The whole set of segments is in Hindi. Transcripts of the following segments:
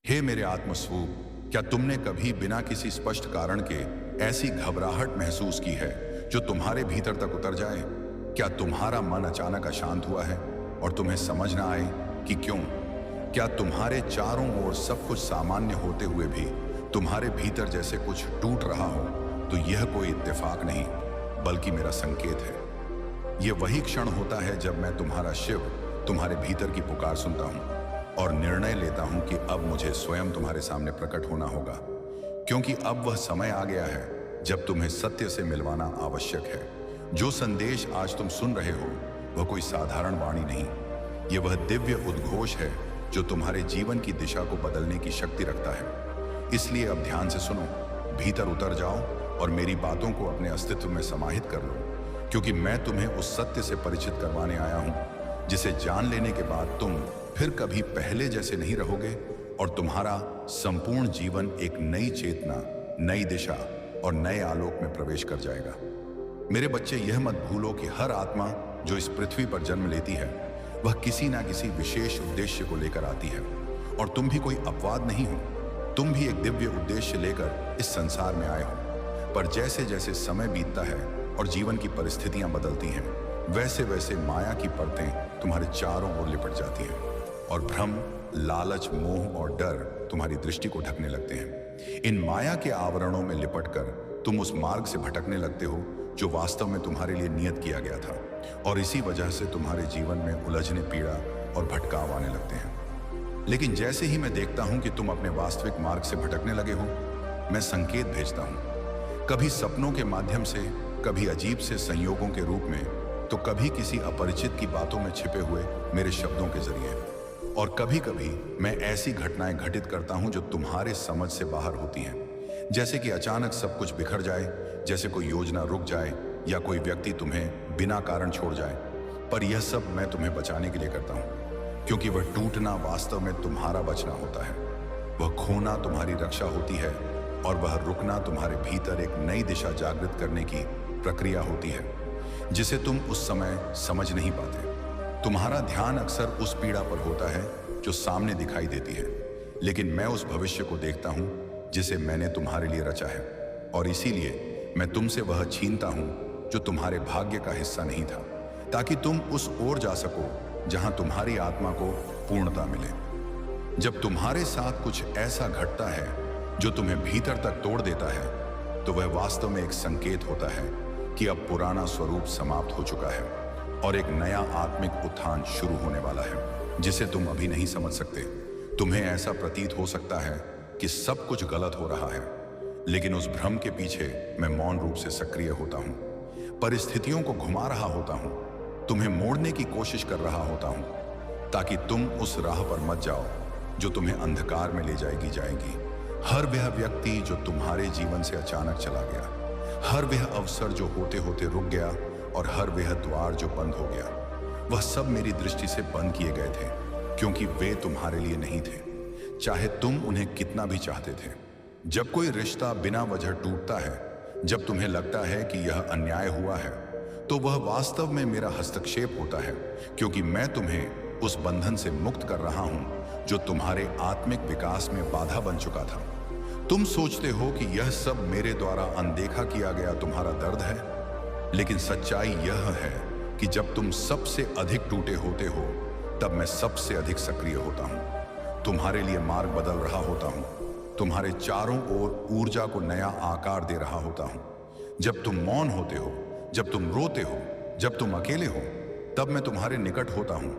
हे मेरे आत्मस्वरूप, क्या तुमने कभी बिना किसी स्पष्ट कारण के ऐसी घबराहट महसूस की है जो तुम्हारे भीतर तक उतर जाए? क्या तुम्हारा मन अचानक अशांत हुआ है और तुम्हें समझ ना आए कि क्यों? क्या तुम्हारे चारों ओर सब कुछ सामान्य होते हुए भी तुम्हारे भीतर जैसे कुछ टूट रहा हो? तो यह कोई इत्तेफाक नहीं, बल्कि मेरा संकेत है। यह वही क्षण होता है जब मैं तुम्हारा शिव, तुम्हारे भीतर की पुकार सुनता हूं और निर्णय लेता हूं कि अब मुझे स्वयं तुम्हारे सामने प्रकट होना होगा, क्योंकि अब वह समय आ गया है जब तुम्हें सत्य से मिलवाना आवश्यक है। जो संदेश आज तुम सुन रहे हो वह कोई साधारण वाणी नहीं, यह वह दिव्य उद्घोष है जो तुम्हारे जीवन की दिशा को बदलने की शक्ति रखता है। इसलिए अब ध्यान से सुनो, भीतर उतर जाओ और मेरी बातों को अपने अस्तित्व में समाहित कर लो, क्योंकि मैं तुम्हें उस सत्य से परिचित करवाने आया हूं जिसे जान लेने के बाद तुम फिर कभी पहले जैसे नहीं रहोगे और तुम्हारा संपूर्ण जीवन एक नई चेतना, नई दिशा और नए आलोक में प्रवेश कर जाएगा। मेरे बच्चे, यह मत भूलो कि हर आत्मा जो इस पृथ्वी पर जन्म लेती है वह किसी ना किसी विशेष उद्देश्य को लेकर आती है, और तुम भी कोई अपवाद नहीं हो। तुम भी एक दिव्य उद्देश्य लेकर इस संसार में आए हो। पर जैसे जैसे समय बीतता है और जीवन की परिस्थितियां बदलती हैं, वैसे वैसे माया की परतें तुम्हारे चारों ओर लिपट जाती हैं और भ्रम, लालच, मोह और डर तुम्हारी दृष्टि को ढकने लगते हैं। इन माया के आवरणों में लिपटकर तुम उस मार्ग से भटकने लगते हो जो वास्तव में तुम्हारे लिए नियत किया गया था, और इसी वजह से तुम्हारे जीवन में उलझने, पीड़ा और भटकाव आने लगते हैं। लेकिन जैसे ही मैं देखता हूं कि तुम अपने वास्तविक मार्ग से भटकने लगे हो, मैं संकेत भेजता हूं, कभी सपनों के माध्यम से, कभी अजीब से संयोगों के रूप में, तो कभी किसी अपरिचित की बातों में छिपे हुए मेरे शब्दों के जरिए, और कभी कभी मैं ऐसी घटनाएं घटित करता हूं जो तुम्हारे समझ से बाहर होती हैं। जैसे कि अचानक सब कुछ बिखर जाए, जैसे कोई योजना रुक जाए या कोई व्यक्ति तुम्हें बिना कारण छोड़ जाए। पर यह सब मैं तुम्हें बचाने के लिए करता हूं, क्योंकि वह टूटना वास्तव में तुम्हारा बचना होता है, वह खोना तुम्हारी रक्षा होती है, और वह रुकना तुम्हारे भीतर एक नई दिशा जागृत करने की प्रक्रिया होती है जिसे तुम उस समय समझ नहीं पाते। तुम्हारा ध्यान अक्सर उस पीड़ा पर होता है जो सामने दिखाई देती है, लेकिन मैं उस भविष्य को देखता हूं जिसे मैंने तुम्हारे लिए रचा है, और इसीलिए मैं तुमसे वह छीनता हूं जो तुम्हारे भाग्य का हिस्सा नहीं था, ताकि तुम उस ओर जा सको जहां तुम्हारी आत्मा को पूर्णता मिले। जब तुम्हारे साथ कुछ ऐसा घटता है जो तुम्हें भीतर तक तोड़ देता है, तो वह वास्तव में एक संकेत होता है कि अब पुराना स्वरूप समाप्त हो चुका है और एक नया आत्मिक उत्थान शुरू होने वाला है जिसे तुम अभी नहीं समझ सकते। तुम्हें ऐसा प्रतीत हो सकता है कि सब कुछ गलत हो रहा है, लेकिन उस भ्रम के पीछे मैं मौन रूप से सक्रिय होता हूं, परिस्थितियों को घुमा रहा होता हूं, तुम्हें मोड़ने की कोशिश कर रहा होता हूं, ताकि तुम उस राह पर मत जाओ जो तुम्हें अंधकार में ले जाएगी। हर वह व्यक्ति जो तुम्हारे जीवन से अचानक चला गया, हर वह अवसर जो होते होते रुक गया, और हर वह द्वार जो बंद हो गया, वह सब मेरी दृष्टि से बंद किए गए थे, क्योंकि वे तुम्हारे लिए नहीं थे, चाहे तुम उन्हें कितना भी चाहते थे। जब कोई रिश्ता बिना वजह टूटता है, जब तुम्हें लगता है कि यह अन्याय हुआ है, तो वह वास्तव में मेरा हस्तक्षेप होता है, क्योंकि मैं तुम्हें उस बंधन से मुक्त कर रहा हूं जो तुम्हारे आत्मिक विकास में बाधा बन चुका था। तुम सोचते हो कि यह सब मेरे द्वारा अनदेखा किया गया तुम्हारा दर्द है, लेकिन सच्चाई यह है कि जब तुम सबसे अधिक टूटे होते हो, तब मैं सबसे अधिक सक्रिय होता हूं, तुम्हारे लिए मार्ग बदल रहा होता हूं, तुम्हारे चारों ओर ऊर्जा को नया आकार दे रहा होता हूं। जब तुम मौन होते हो, जब तुम रोते हो, जब तुम अकेले हो, तब मैं तुम्हारे निकट होता हूं,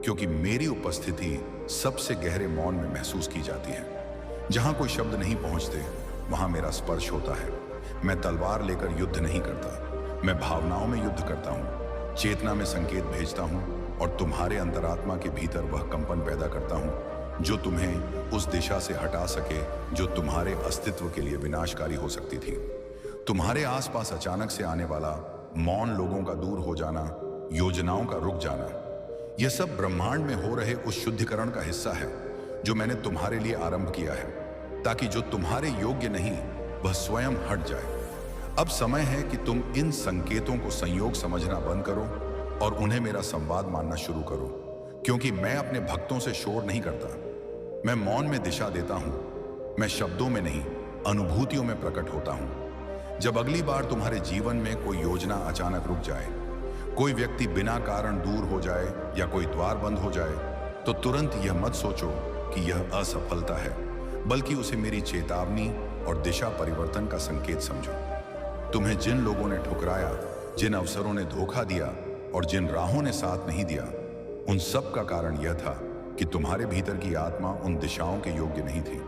क्योंकि मेरी उपस्थिति सबसे गहरे मौन में महसूस की जाती है। जहां कोई शब्द नहीं पहुंचते, वहां मेरा स्पर्श होता है। मैं तलवार लेकर युद्ध नहीं करता, मैं भावनाओं में युद्ध करता हूं, चेतना में संकेत भेजता हूं, और तुम्हारे अंतरात्मा के भीतर वह कंपन पैदा करता हूं जो तुम्हें उस दिशा से हटा सके जो तुम्हारे अस्तित्व के लिए विनाशकारी हो सकती थी। तुम्हारे आसपास अचानक से आने वाला मौन, लोगों का दूर हो जाना, योजनाओं का रुक जाना, यह सब ब्रह्मांड में हो रहे उस शुद्धिकरण का हिस्सा है जो मैंने तुम्हारे लिए आरंभ किया है, ताकि जो तुम्हारे योग्य नहीं वह स्वयं हट जाए। अब समय है कि तुम इन संकेतों को संयोग समझना बंद करो और उन्हें मेरा संवाद मानना शुरू करो, क्योंकि मैं अपने भक्तों से शोर नहीं करता, मैं मौन में दिशा देता हूं। मैं शब्दों में नहीं, अनुभूतियों में प्रकट होता हूं। जब अगली बार तुम्हारे जीवन में कोई योजना अचानक रुक जाए, कोई व्यक्ति बिना कारण दूर हो जाए या कोई द्वार बंद हो जाए, तो तुरंत यह मत सोचो कि यह असफलता है, बल्कि उसे मेरी चेतावनी और दिशा परिवर्तन का संकेत समझो। तुम्हें जिन लोगों ने ठुकराया, जिन अवसरों ने धोखा दिया और जिन राहों ने साथ नहीं दिया, उन सब का कारण यह था कि तुम्हारे भीतर की आत्मा उन दिशाओं के योग्य नहीं थी।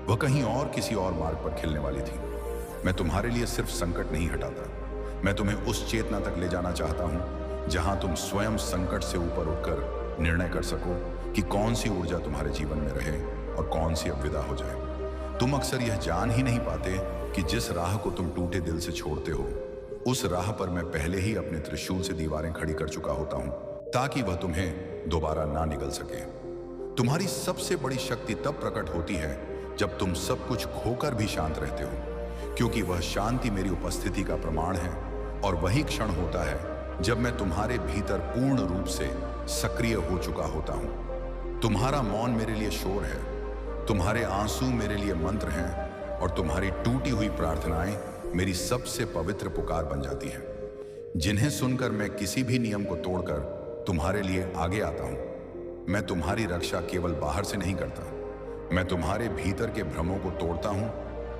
वह कहीं और किसी और मार्ग पर खिलने वाली थी। मैं तुम्हारे लिए सिर्फ संकट नहीं हटाता, मैं तुम्हें उस चेतना तक ले जाना चाहता हूं जहां तुम स्वयं संकट से ऊपर उठकर निर्णय कर सको कि कौन सी ऊर्जा तुम्हारे जीवन में रहे और कौन सी अब विदा हो जाए। तुम अक्सर यह जान ही नहीं पाते कि जिस राह को तुम टूटे दिल से छोड़ते हो, उस राह पर मैं पहले ही अपने त्रिशूल से दीवारें खड़ी कर चुका होता हूं, ताकि वह तुम्हें दोबारा ना निगल सके। तुम्हारी सबसे बड़ी शक्ति तब प्रकट होती है जब तुम सब कुछ खोकर भी शांत रहते हो, क्योंकि वह शांति मेरी उपस्थिति का प्रमाण है। और वही क्षण होता है जब मैं तुम्हारे भीतर पूर्ण रूप से सक्रिय हो चुका होता हूं। तुम्हारा मौन मेरे लिए शोर है, तुम्हारे आंसू मेरे लिए मंत्र हैं और तुम्हारी टूटी हुई प्रार्थनाएं मेरी सबसे पवित्र पुकार बन जाती हैं, जिन्हें सुनकर मैं किसी भी नियम को तोड़कर तुम्हारे लिए आगे आता हूं। मैं तुम्हारी रक्षा केवल बाहर से नहीं करता, मैं तुम्हारे भीतर के भ्रमों को तोड़ता हूं,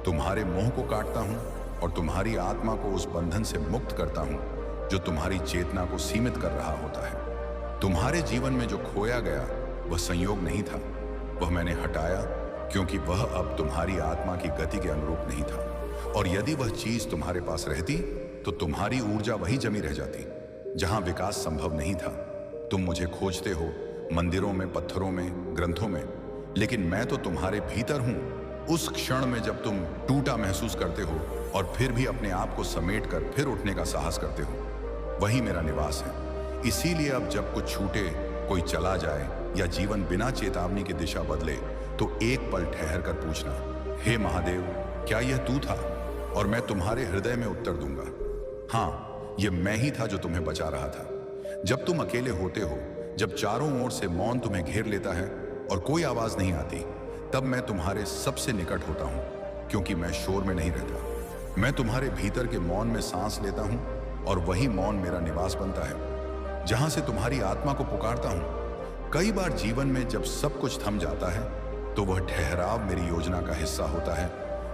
तुम्हारे मोह को काटता हूं और तुम्हारी आत्मा को उस बंधन से मुक्त करता हूं जो तुम्हारी चेतना को सीमित कर रहा होता है। तुम्हारे जीवन में जो खोया गया वह संयोग नहीं था, वह मैंने हटाया, क्योंकि वह अब तुम्हारी आत्मा की गति के अनुरूप नहीं था। और यदि वह चीज तुम्हारे पास रहती तो तुम्हारी ऊर्जा वही जमी रह जाती जहां विकास संभव नहीं था। तुम मुझे खोजते हो मंदिरों में, पत्थरों में, ग्रंथों में, लेकिन मैं तो तुम्हारे भीतर हूं। उस क्षण में जब तुम टूटा महसूस करते हो और फिर भी अपने आप को समेटकर फिर उठने का साहस करते हो, वही मेरा निवास है। इसीलिए अब जब कुछ छूटे, कोई चला जाए या जीवन बिना चेतावनी की दिशा बदले, तो एक पल ठहर कर पूछना, हे महादेव, क्या यह तू था? और मैं तुम्हारे हृदय में उत्तर दूंगा, हाँ, यह मैं ही था जो तुम्हें बचा रहा था। जब तुम अकेले होते हो, जब चारों ओर से मौन तुम्हें घेर लेता है और कोई आवाज नहीं आती, तब मैं तुम्हारे सबसे निकट होता हूं, क्योंकि मैं शोर में नहीं रहता। मैं तुम्हारे भीतर के मौन में सांस लेता हूं और वही मौन मेरा निवास बनता है, जहां से तुम्हारी आत्मा को पुकारता हूं। कई बार जीवन में जब सब कुछ थम जाता है, तो वह ठहराव मेरी योजना का हिस्सा होता है,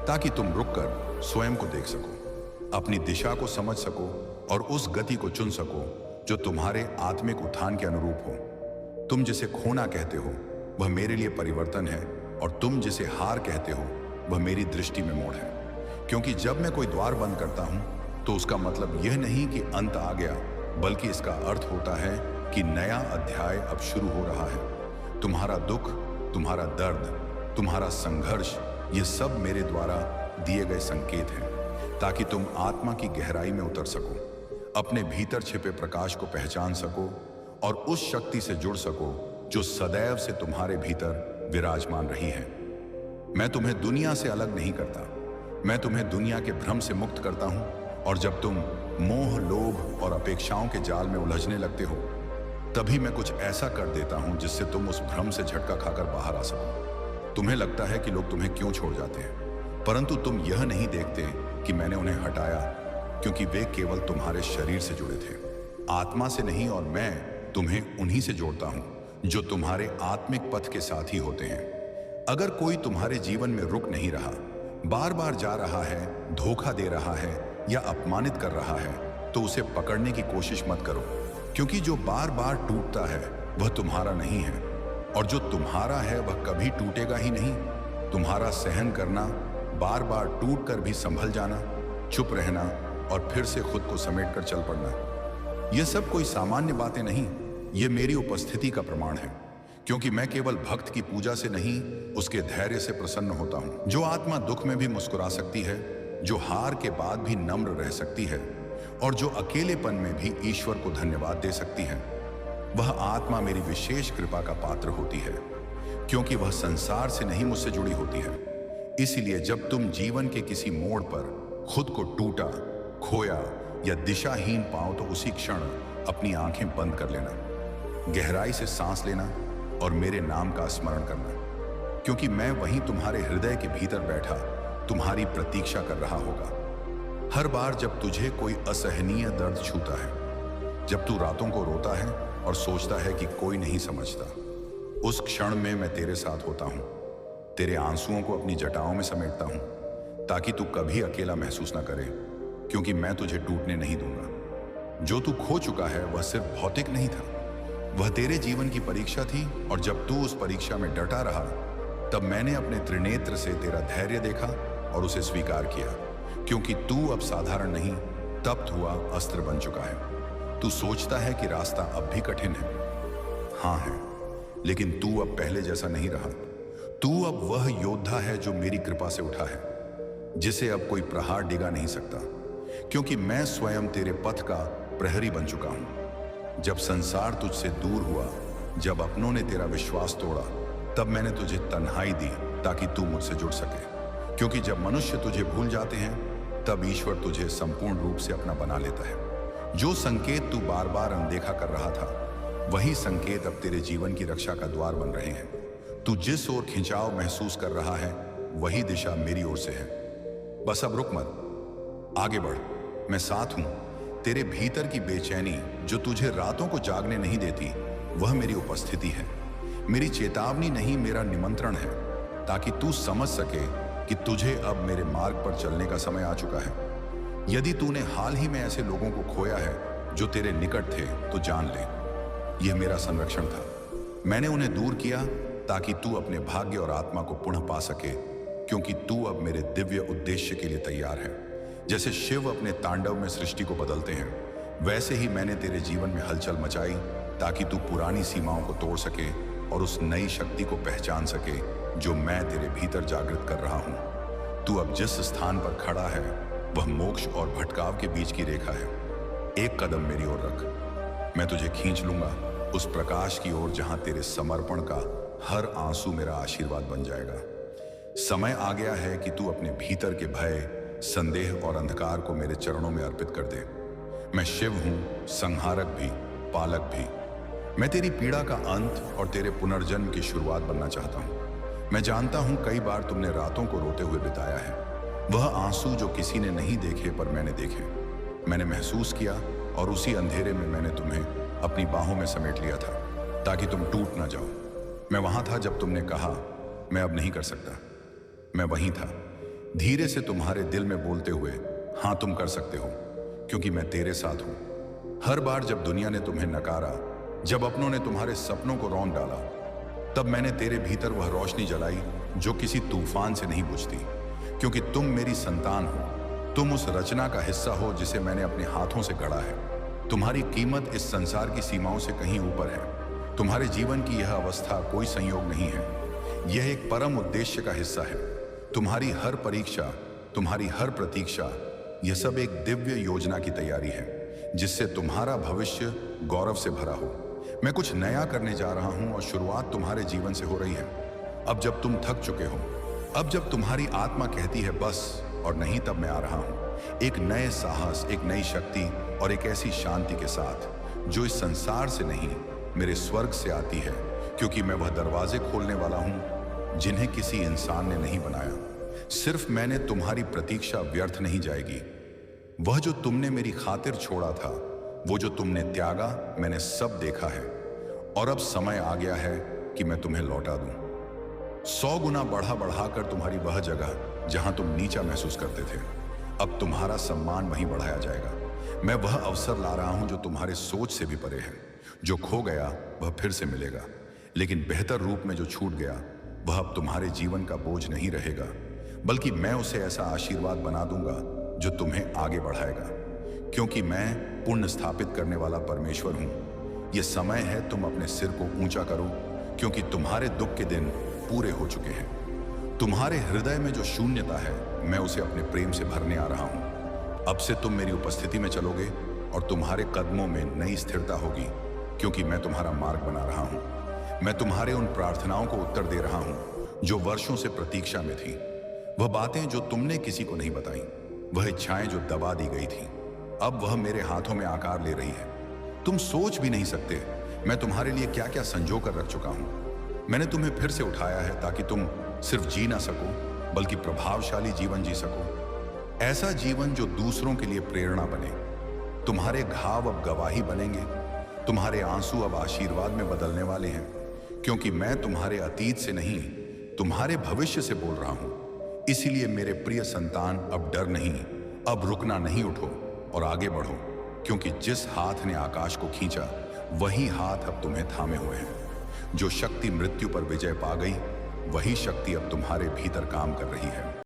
ताकि तुम रुककर स्वयं को देख सको, अपनी दिशा को समझ सको और उस गति को चुन सको जो तुम्हारे आत्मिक उत्थान के अनुरूप हो। तुम जिसे खोना कहते हो वह मेरे लिए परिवर्तन है, और तुम जिसे हार कहते हो वह मेरी दृष्टि में मोड़ है। क्योंकि जब मैं कोई द्वार बंद करता हूं, तो उसका मतलब यह नहीं कि अंत आ गया, बल्कि इसका अर्थ होता है कि नया अध्याय अब शुरू हो रहा है। तुम्हारा दुख, तुम्हारा दर्द, तुम्हारा संघर्ष, ये सब मेरे द्वारा दिए गए संकेत हैं, ताकि तुम आत्मा की गहराई में उतर सको, अपने भीतर छिपे प्रकाश को पहचान सको और उस शक्ति से जुड़ सको जो सदैव से तुम्हारे भीतर विराजमान रही है। मैं तुम्हें दुनिया से अलग नहीं करता, मैं तुम्हें दुनिया के भ्रम से मुक्त करता हूं। और जब तुम मोह, लोभ और अपेक्षाओं के जाल में उलझने लगते हो, तभी मैं कुछ ऐसा कर देता हूं जिससे तुम उस भ्रम से झटका खाकर बाहर आ सको। तुम्हें लगता है कि लोग तुम्हें क्यों छोड़ जाते हैं, परंतु तुम यह नहीं देखते कि मैंने उन्हें हटाया, क्योंकि वे केवल तुम्हारे शरीर से जुड़े थे, आत्मा से नहीं। और मैं तुम्हें उन्हीं से जोड़ता हूं जो तुम्हारे आत्मिक पथ के साथी होते हैं। अगर कोई तुम्हारे जीवन में रुक नहीं रहा, बार बार जा रहा है, धोखा दे रहा है या अपमानित कर रहा है, तो उसे पकड़ने की कोशिश मत करो, क्योंकि जो बार बार टूटता है वह तुम्हारा नहीं है, और जो तुम्हारा है वह कभी टूटेगा ही नहीं। तुम्हारा सहन करना, बार बार टूट कर भी संभल जाना, चुप रहना और फिर से खुद को समेट कर चल पड़ना, यह सब कोई सामान्य बातें नहीं, ये मेरी उपस्थिति का प्रमाण है। क्योंकि मैं केवल भक्त की पूजा से नहीं, उसके धैर्य से प्रसन्न होता हूं। जो आत्मा दुख में भी मुस्कुरा सकती है, जो हार के बाद भी नम्र रह सकती है और जो अकेलेपन में भी ईश्वर को धन्यवाद दे सकती है, वह आत्मा मेरी विशेष कृपा का पात्र होती है, क्योंकि वह संसार से नहीं मुझसे जुड़ी होती है। इसलिए जब तुम जीवन के किसी मोड़ पर खुद को टूटा, खोया या दिशाहीन पाओ, तो उसी क्षण अपनी आंखें बंद कर लेना, गहराई से सांस लेना और मेरे नाम का स्मरण करना। क्योंकि मैं वहीं तुम्हारे हृदय के भीतर बैठा तुम्हारी प्रतीक्षा कर रहा होगा। हर बार जब तुझे कोई असहनीय दर्द छूता है, जब तू रातों को रोता है और सोचता है कि कोई नहीं समझता, उस क्षण में मैं तेरे साथ होता हूं। तेरे आंसुओं को अपनी जटाओं में समेटता हूं ताकि तू कभी अकेला महसूस ना करे, क्योंकि मैं तुझे टूटने नहीं दूंगा। जो तू खो चुका है वह सिर्फ भौतिक नहीं था, वह तेरे जीवन की परीक्षा थी। और जब तू उस परीक्षा में डटा रहा, तब मैंने अपने त्रिनेत्र से तेरा धैर्य देखा और उसे स्वीकार किया, क्योंकि तू अब साधारण नहीं, तप्त हुआ अस्त्र बन चुका है। तू सोचता है कि रास्ता अब भी कठिन है। हाँ है, लेकिन तू अब पहले जैसा नहीं रहा। तू अब वह योद्धा है जो मेरी कृपा से उठा है, जिसे अब कोई प्रहार डिगा नहीं सकता, क्योंकि मैं स्वयं तेरे पथ का प्रहरी बन चुका हूं। जब संसार तुझसे दूर हुआ, जब अपनों ने तेरा विश्वास तोड़ा, तब मैंने तुझे तन्हाई दी ताकि तू मुझसे जुड़ सके। क्योंकि जब मनुष्य तुझे भूल जाते हैं, तब ईश्वर तुझे संपूर्ण रूप से अपना बना लेता है। जो संकेत तू बार बार अनदेखा कर रहा था, वही संकेत अब तेरे जीवन की रक्षा का द्वार बन रहे हैं। तू जिस ओर खिंचाव महसूस कर रहा है, वही दिशा मेरी ओर से है। बस अब रुक मत, आगे बढ़, मैं साथ हूं। तेरे भीतर की बेचैनी जो तुझे रातों को जागने नहीं देती, वह मेरी उपस्थिति है, मेरी चेतावनी नहीं, मेरा निमंत्रण है, ताकि तू समझ सके कि तुझे अब मेरे मार्ग पर चलने का समय आ चुका है। यदि तूने हाल ही में ऐसे लोगों को खोया है जो तेरे निकट थे, तो जान ले, यह मेरा संरक्षण था। मैंने उन्हें दूर किया ताकि तू अपने भाग्य और आत्मा को पुनः पा सके, क्योंकि तू अब मेरे दिव्य उद्देश्य के लिए तैयार है। जैसे शिव अपने तांडव में सृष्टि को बदलते हैं, वैसे ही मैंने तेरे जीवन में हलचल मचाई ताकि तू पुरानी सीमाओं को तोड़ सके और उस नई शक्ति को पहचान सके जो मैं तेरे भीतर जागृत कर रहा हूं। तू अब जिस स्थान पर खड़ा है, वह मोक्ष और भटकाव के बीच की रेखा है। एक कदम मेरी ओर रख, मैं तुझे खींच लूंगा उस प्रकाश की ओर जहां तेरे समर्पण का हर आंसू मेरा आशीर्वाद बन जाएगा। समय आ गया है कि तू अपने भीतर के भय, संदेह और अंधकार को मेरे चरणों में अर्पित कर दे। मैं शिव हूं, संहारक भी, पालक भी। मैं तेरी पीड़ा का अंत और तेरे पुनर्जन्म की शुरुआत बनना चाहता हूं। मैं जानता हूं कई बार तुमने रातों को रोते हुए बिताया है, वह आंसू जो किसी ने नहीं देखे पर मैंने देखे। मैंने महसूस किया और उसी अंधेरे में मैंने तुम्हें अपनी बाहों में समेट लिया था ताकि तुम टूट ना जाओ। मैं वहां था जब तुमने कहा, मैं अब नहीं कर सकता। मैं वहीं था, धीरे से तुम्हारे दिल में बोलते हुए, हाँ तुम कर सकते हो, क्योंकि मैं तेरे साथ हूं। हर बार जब दुनिया ने तुम्हें नकारा, जब अपनों ने तुम्हारे सपनों को रौंद डाला, तब मैंने तेरे भीतर वह रोशनी जलाई जो किसी तूफान से नहीं बुझती, क्योंकि तुम मेरी संतान हो। तुम उस रचना का हिस्सा हो जिसे मैंने अपने हाथों से गढ़ा है। तुम्हारी कीमत इस संसार की सीमाओं से कहीं ऊपर है। तुम्हारे जीवन की यह अवस्था कोई संयोग नहीं है, यह एक परम उद्देश्य का हिस्सा है। तुम्हारी हर परीक्षा, तुम्हारी हर प्रतीक्षा, यह सब एक दिव्य योजना की तैयारी है, जिससे तुम्हारा भविष्य गौरव से भरा हो। मैं कुछ नया करने जा रहा हूं और शुरुआत तुम्हारे जीवन से हो रही है। अब जब तुम थक चुके हो, अब जब तुम्हारी आत्मा कहती है बस और नहीं, तब मैं आ रहा हूं एक नए साहस, एक नई शक्ति और एक ऐसी शांति के साथ जो इस संसार से नहीं, मेरे स्वर्ग से आती है, क्योंकि मैं वह दरवाजे खोलने वाला हूं जिन्हें किसी इंसान ने नहीं बनाया। सिर्फ मैंने तुम्हारी प्रतीक्षा व्यर्थ नहीं जाएगी। वह जो तुमने मेरी खातिर छोड़ा था, वो जो तुमने त्यागा, मैंने सब देखा है। और अब समय आ गया है कि मैं तुम्हें लौटा दूं, 100 गुना बढ़ा बढ़ाकर तुम्हारी वह जगह जहां तुम नीचा महसूस करते थे। अब तुम्हारा सम्मान वहीं बढ़ाया जाएगा। मैं वह अवसर ला रहा हूं जो तुम्हारे सोच से भी परे है। जो खो गया वह फिर से मिलेगा, लेकिन बेहतर रूप में जो छूट गया वह अब तुम्हारे जीवन का बोझ नहीं रहेगा, बल्कि मैं उसे ऐसा आशीर्वाद बना दूंगा जो तुम्हें आगे बढ़ाएगा। क्योंकि मैं पुण्य स्थापित करने वाला परमेश्वर हूं। यह समय है तुम अपने सिर को ऊंचा करो, क्योंकि तुम्हारे दुख के दिन पूरे हो चुके हैं। तुम्हारे हृदय में जो शून्यता है, मैं उसे अपने प्रेम से भरने आ रहा हूं। अब से तुम मेरी उपस्थिति में चलोगे और तुम्हारे कदमों में नई स्थिरता होगी, क्योंकि मैं तुम्हारा मार्ग बना रहा हूं। मैं तुम्हारे उन प्रार्थनाओं को उत्तर दे रहा हूं जो वर्षों से प्रतीक्षा में थी। वह बातें जो तुमने किसी को नहीं बताई, वह इच्छाएं जो दबा दी गई थी, अब वह मेरे हाथों में आकार ले रही है। तुम सोच भी नहीं सकते मैं तुम्हारे लिए क्या क्या संजो कर रख चुका हूं। मैंने तुम्हें फिर से उठाया है ताकि तुम सिर्फ जी ना सको बल्कि प्रभावशाली जीवन जी सको। ऐसा जीवन जो दूसरों के लिए प्रेरणा बने। तुम्हारे घाव अब गवाही बनेंगे, तुम्हारे आंसू अब आशीर्वाद में बदलने वाले हैं, क्योंकि मैं तुम्हारे अतीत से नहीं, तुम्हारे भविष्य से बोल रहा हूं। इसीलिए मेरे प्रिय संतान, अब डर नहीं, अब रुकना नहीं, उठो और आगे बढ़ो, क्योंकि जिस हाथ ने आकाश को खींचा वही हाथ अब तुम्हें थामे हुए हैं। जो शक्ति मृत्यु पर विजय पा गई, वही शक्ति अब तुम्हारे भीतर काम कर रही है।